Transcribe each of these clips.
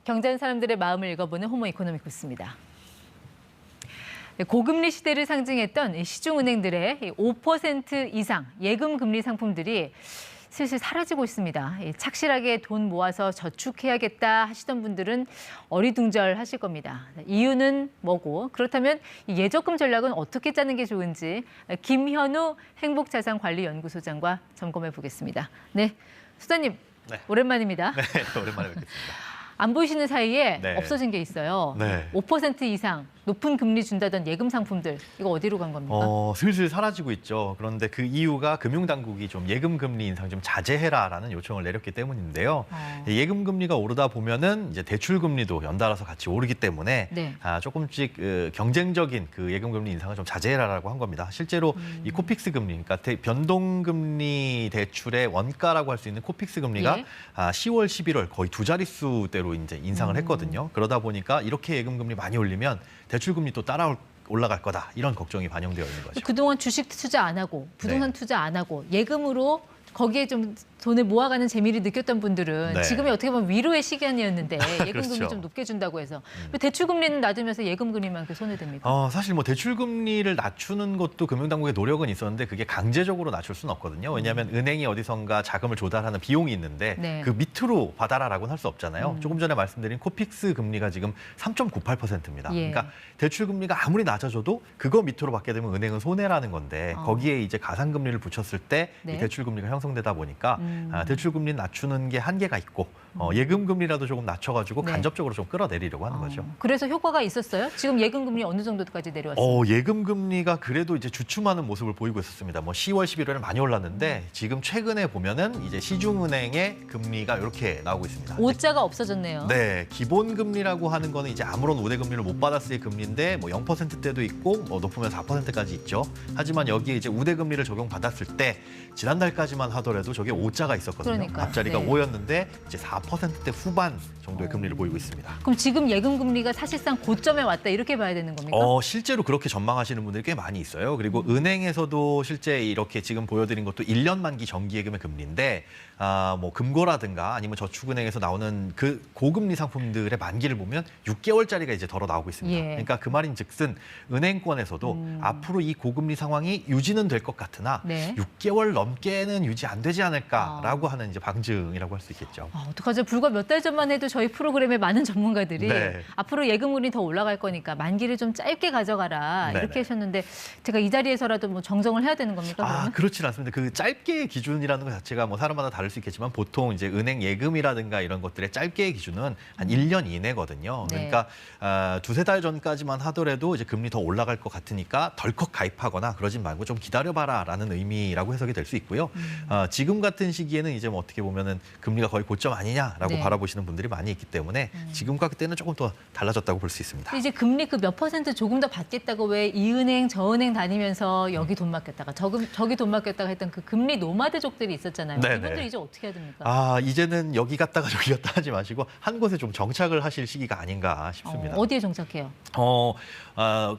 경제하는 사람들의 마음을 읽어보는 호모 이코노미쿠스입니다. 고금리 시대를 상징했던 시중은행들의 5% 이상 예금 금리 상품들이 슬슬 사라지고 있습니다. 착실하게 돈 모아서 저축해야겠다 하시던 분들은 어리둥절하실 겁니다. 이유는 뭐고 그렇다면 예적금 전략은 어떻게 짜는 게 좋은지 김현우 행복자산관리연구소장과 점검해 보겠습니다. 네, 소장님 네. 오랜만입니다. 네, 오랜만에 뵙겠습니다. 안 보이시는 사이에 네. 없어진 게 있어요. 네. 5% 이상 높은 금리 준다던 예금 상품들, 이거 어디로 간 겁니까? 슬슬 사라지고 있죠. 그런데 그 이유가 금융당국이 좀 예금 금리 인상 좀 자제해라라는 요청을 내렸기 때문인데요. 예금 금리가 오르다 보면은 이제 대출 금리도 연달아서 같이 오르기 때문에 네. 조금씩 경쟁적인 그 예금 금리 인상을 좀 자제해라라고 한 겁니다. 실제로 이 코픽스 금리, 그러니까 변동 금리 대출의 원가라고 할 수 있는 코픽스 금리가 예. 10월, 11월 거의 두 자릿수대로 이제 인상을 했거든요. 그러다 보니까 이렇게 예금 금리 많이 올리면 대출 금리 또 올라갈 거다 이런 걱정이 반영되어 있는 거죠. 그동안 주식 투자 안 하고 부동산 네. 투자 안 하고 예금으로 거기에 좀 돈을 모아가는 재미를 느꼈던 분들은 네. 지금이 어떻게 보면 위로의 시간이었는데 예금 그렇죠. 금리 좀 높게 준다고 해서 왜 대출 금리는 낮으면서 예금 금리만 그 손에 댑니까? 사실 뭐 대출 금리를 낮추는 것도 금융당국의 노력은 있었는데 그게 강제적으로 낮출 수는 없거든요. 왜냐하면 은행이 어디선가 자금을 조달하는 비용이 있는데 네. 그 밑으로 받아라라고는 할 수 없잖아요. 조금 전에 말씀드린 코픽스 금리가 지금 3.98%입니다. 예. 그러니까 대출 금리가 아무리 낮아져도 그거 밑으로 받게 되면 은행은 손해라는 건데 거기에 이제 가상 금리를 붙였을 때 네. 이 대출 금리가 형성되다 보니까 대출 금리 낮추는 게 한계가 있고 예금 금리라도 조금 낮춰가지고 네. 간접적으로 좀 끌어내리려고 하는 거죠. 그래서 효과가 있었어요? 지금 예금 금리 어느 정도까지 내려왔어요? 예금 금리가 그래도 이제 주춤하는 모습을 보이고 있었습니다. 뭐 10월, 11월에 많이 올랐는데 지금 최근에 보면은 이제 시중은행의 금리가 이렇게 나오고 있습니다. 오자가 없어졌네요. 네, 기본 금리라고 하는 거는 이제 아무런 우대 금리를 못 받았을 때 금리인데 뭐 0%대도 있고 뭐 높으면 4%까지 있죠. 하지만 여기에 이제 우대 금리를 적용받았을 때 지난달까지만 하더라도 저게 오자가 있었거든요. 그러니까요. 앞자리가 네. 5였는데 이제 4%대 후반 정도의 금리를 보이고 있습니다. 그럼 지금 예금 금리가 사실상 고점에 왔다 이렇게 봐야 되는 겁니까? 실제로 그렇게 전망하시는 분들이 꽤 많이 있어요. 그리고 은행에서도 실제 이렇게 지금 보여드린 것도 1년 만기 정기예금의 금리인데 뭐 금고라든가 아니면 저축은행에서 나오는 그 고금리 상품들의 만기를 보면 6개월짜리가 이제 덜어 나오고 있습니다. 예. 그러니까 그 말인즉슨 은행권에서도 앞으로 이 고금리 상황이 유지는 될 것 같으나 네. 6개월 넘게는 유지 안 되지 않을까라고 하는 이제 방증이라고 할 수 있겠죠. 어떡하죠? 불과 몇 달 전만 해도 저희 프로그램에 많은 전문가들이 네. 앞으로 예금률이 더 올라갈 거니까 만기를 좀 짧게 가져가라 네네. 이렇게 하셨는데 제가 이 자리에서라도 뭐 정정을 해야 되는 겁니까? 그러면? 그렇진 않습니다. 그 짧게 기준이라는 것 자체가 뭐 사람마다 다를 수 있겠지만 보통 이제 은행 예금이라든가 이런 것들의 짧게 기준은 한 1년 이내거든요. 네. 그러니까 두세 달 전까지만 하더라도 이제 금리 더 올라갈 것 같으니까 덜컥 가입하거나 그러진 말고 좀 기다려봐라라는 의미라고 해석이 될 수 있고요. 지금 같은 시기에는 이제 뭐 어떻게 보면은 금리가 거의 고점 아니냐라고 네. 바라보시는 분들이 많이 있기 때문에 지금과 그때는 조금 더 달라졌다고 볼 수 있습니다. 이제 금리 그 몇 퍼센트 조금 더 받겠다고 왜 이 은행 저 은행 다니면서 여기 돈 맡겼다가 저기 돈 맡겼다가 했던 그 금리 노마드족들이 있었잖아요. 네네. 이분들 이제 어떻게 해야 됩니까? 이제는 여기 갔다가 저기 갔다 하지 마시고 한 곳에 좀 정착을 하실 시기가 아닌가 싶습니다. 어디에 정착해요?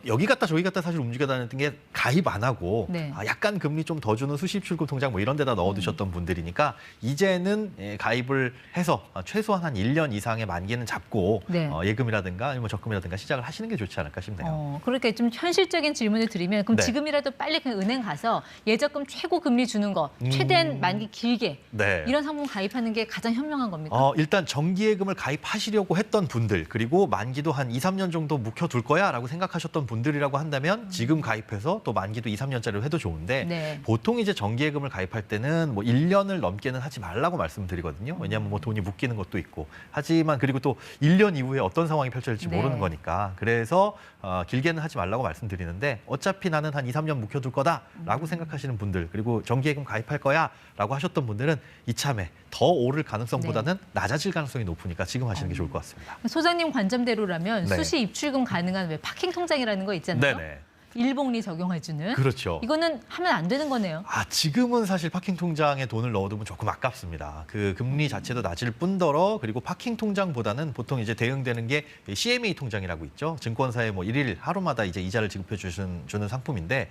여기 갔다 저기 갔다 사실 움직여 다녔던 게 가입 안 하고 네. 약간 금리 좀 더 주는 수십 출금 통장 뭐 이런 데다 넣어두셨던 분들이니까 이제는 가입을 해서 최소한 한 1년 이상의 만기는 잡고 네. 예금이라든가 아니면 적금이라든가 시작을 하시는 게 좋지 않을까 싶네요. 그러니까 좀 현실적인 질문을 드리면 그럼 네. 지금이라도 빨리 그 은행 가서 예적금 최고 금리 주는 거 최대한 만기 길게 네. 이런 상품 가입하는 게 가장 현명한 겁니까? 일단 정기예금을 가입하시려고 했던 분들 그리고 만기도 한 2, 3년 정도 묵혀둘 거야 라고 생각하셨던 분들이라고 한다면 지금 가입해서 또 만기도 2, 3년짜리로 해도 좋은데 네. 보통 이제 정기예금을 가입할 때는 뭐 1년을 넘게는 하지 말라고 말씀드리거든요. 왜냐하면 뭐 돈이 묶이는 것도 있고 하지만 그리고 또 1년 이후에 어떤 상황이 펼쳐질지 네. 모르는 거니까 그래서 길게는 하지 말라고 말씀드리는데 어차피 나는 한 2, 3년 묵혀둘 거다라고 생각하시는 분들 그리고 정기예금 가입할 거야라고 하셨던 분들은 이참에 더 오를 가능성보다는 낮아질 가능성이 높으니까 지금 하시는 게 좋을 것 같습니다. 소장님 관점대로라면 네. 수시 입출금 가능한 왜 파킹 통장이라는 거 있잖아요. 네네. 일복리 적용해주는. 그렇죠. 이거는 하면 안 되는 거네요. 지금은 사실 파킹 통장에 돈을 넣어두면 조금 아깝습니다. 그 금리 자체도 낮을 뿐더러 그리고 파킹 통장보다는 보통 이제 대응되는 게 CMA 통장이라고 있죠. 증권사에 뭐 일일 하루마다 이제 이자를 지급해 주는 상품인데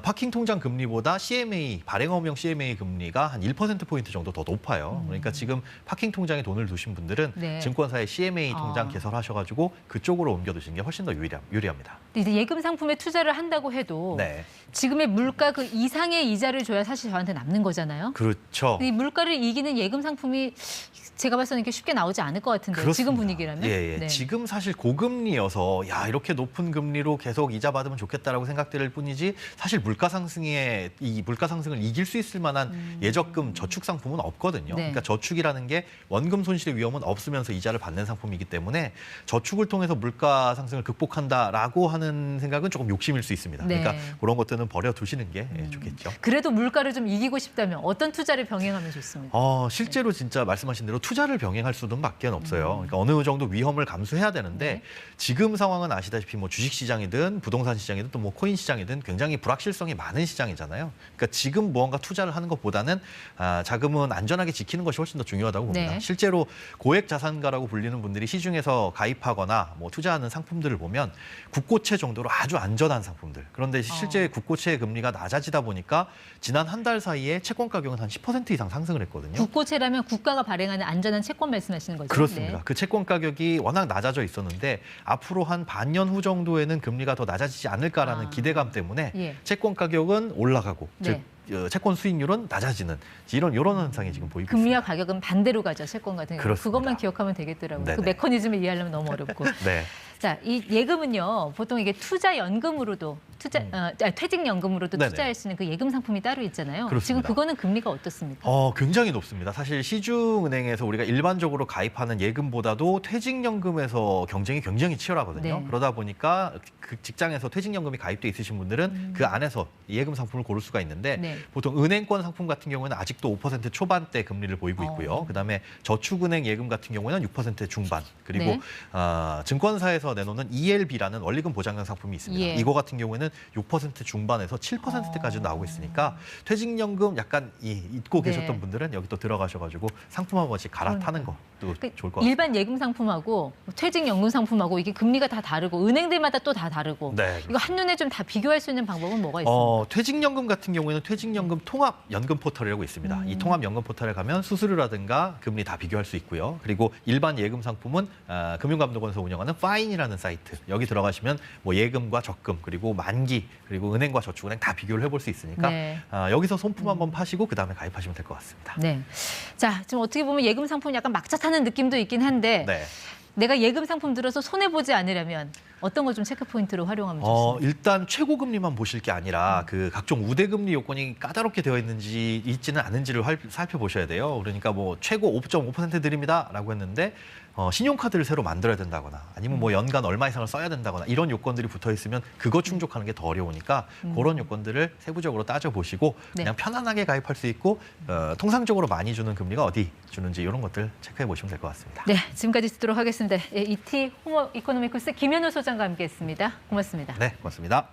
파킹 통장 금리보다 CMA 발행업용 CMA 금리가 한 1%포인트 정도 더 높아요. 그러니까 지금 파킹 통장에 돈을 두신 분들은 네. 증권사의 CMA 통장 개설하셔가지고 그쪽으로 옮겨두시는 게 훨씬 더 유리합니다. 이제 예금 상품에 투자를 한다고 해도 네. 지금의 물가 그 이상의 이자를 줘야 사실 저한테 남는 거잖아요. 그렇죠. 이 물가를 이기는 예금 상품이 제가 봤을 때는 쉽게 나오지 않을 것 같은데 그렇습니다. 지금 분위기라면. 예, 예. 네. 지금 사실 고금리여서 야 이렇게 높은 금리로 계속 이자 받으면 좋겠다라고 생각될 뿐이지 사실 물가 상승을 이길 수 있을 만한 예적금 저축 상품은 없거든요. 네. 그러니까 저축이라는 게 원금 손실의 위험은 없으면서 이자를 받는 상품이기 때문에 저축을 통해서 물가 상승을 극복한다라고 하는 생각은 조금 욕심일 수 있습니다. 네. 그러니까 그런 것들은 버려두시는 게 좋겠죠. 그래도 물가를 좀 이기고 싶다면 어떤 투자를 병행하면 좋습니까? 실제로 진짜 말씀하신 대로 투자를 병행할 수는 밖에 없어요. 그러니까 어느 정도 위험을 감수해야 되는데 네. 지금 상황은 아시다시피 뭐 주식 시장이든 부동산 시장이든 또 뭐 코인 시장이든 굉장히 불확실성이 많은 시장이잖아요. 그러니까 지금 무언가 투자를 하는 것보다는 자금은 안전하게 지키는 것이 훨씬 더 중요하다고 봅니다. 네. 실제로 고액 자산가라고 불리는 분들이 시중에서 가입하거나 뭐 투자하는 상품들을 보면 국고채 정도로 아주 안전한 상품들. 그런데 실제 국고채의 금리가 낮아지다 보니까 지난 한 달 사이에 채권 가격은 한 10% 이상 상승을 했거든요. 국고채라면 국가가 발행하는 안전한 채권 말씀하시는 거죠? 그렇습니다. 네. 그 채권 가격이 워낙 낮아져 있었는데 앞으로 한 반년 후 정도에는 금리가 더 낮아지지 않을까라는 기대감 때문에 예. 채권 가격은 올라가고 네. 즉 채권 수익률은 낮아지는 이런 현상이 지금 보이고 금리와 있습니다. 가격은 반대로 가죠. 채권 같은 경우. 그렇습니다. 그것만 기억하면 되겠더라고요. 그 네네. 메커니즘을 이해하려면 너무 어렵고. 네. 자, 이 예금은요. 보통 이게 투자연금으로도 퇴직연금으로도 네네. 투자할 수 있는 그 예금 상품이 따로 있잖아요. 지금 그렇습니다. 그거는 금리가 어떻습니까? 굉장히 높습니다. 사실 시중은행에서 우리가 일반적으로 가입하는 예금보다도 퇴직연금에서 경쟁이 굉장히 치열하거든요. 네. 그러다 보니까 그 직장에서 퇴직연금이 가입돼 있으신 분들은 그 안에서 예금 상품을 고를 수가 있는데 네. 보통 은행권 상품 같은 경우에는 아직도 5% 초반대 금리를 보이고 있고요. 그다음에 저축은행 예금 같은 경우에는 6% 중반. 그리고 네. 증권사에서 내놓는 ELB라는 원리금 보장형 상품이 있습니다. 예. 이거 같은 경우에는 6% 중반에서 7%까지 나오고 있으니까 퇴직연금 약간 잊고 네. 계셨던 분들은 여기 또 들어가셔가지고 상품 한 번씩 갈아타는 것도 좋을 것 같습니다. 일반 예금 상품하고 퇴직연금 상품하고 이게 금리가 다 다르고 은행들마다 또 다 다르고 네, 이거 한눈에 좀 다 비교할 수 있는 방법은 뭐가 있습니까? 퇴직연금 같은 경우에는 퇴직연금 통합연금 포털이라고 있습니다. 이 통합연금 포털에 가면 수수료라든가 금리 다 비교할 수 있고요. 그리고 일반 예금 상품은 금융감독원에서 운영하는 파인이라는 사이트 여기 들어가시면 뭐 예금과 적금 그리고 만기 그리고 은행과 저축은행 다 비교를 해볼 수 있으니까 네. 여기서 손품 한번 파시고 그 다음에 가입하시면 될 것 같습니다. 네. 자, 지금 어떻게 보면 예금 상품 약간 막차 타는 느낌도 있긴 한데 네. 내가 예금 상품 들어서 손해 보지 않으려면 어떤 걸 좀 체크 포인트로 활용하면 좋습니까? 일단 최고 금리만 보실 게 아니라 그 각종 우대 금리 요건이 까다롭게 되어 있지는 않은지를 살펴보셔야 돼요. 그러니까 뭐 최고 5.5% 드립니다라고 했는데 신용카드를 새로 만들어야 된다거나 아니면 뭐 연간 얼마 이상을 써야 된다거나 이런 요건들이 붙어 있으면 그거 충족하는 게 더 어려우니까 그런 요건들을 세부적으로 따져보시고 네. 그냥 편안하게 가입할 수 있고 통상적으로 많이 주는 금리가 어디 주는지 이런 것들 체크해 보시면 될 것 같습니다. 네, 지금까지 듣도록 하겠습니다. 이티 호모 이코노미크스 김현우 소장과 함께했습니다. 고맙습니다. 네, 고맙습니다.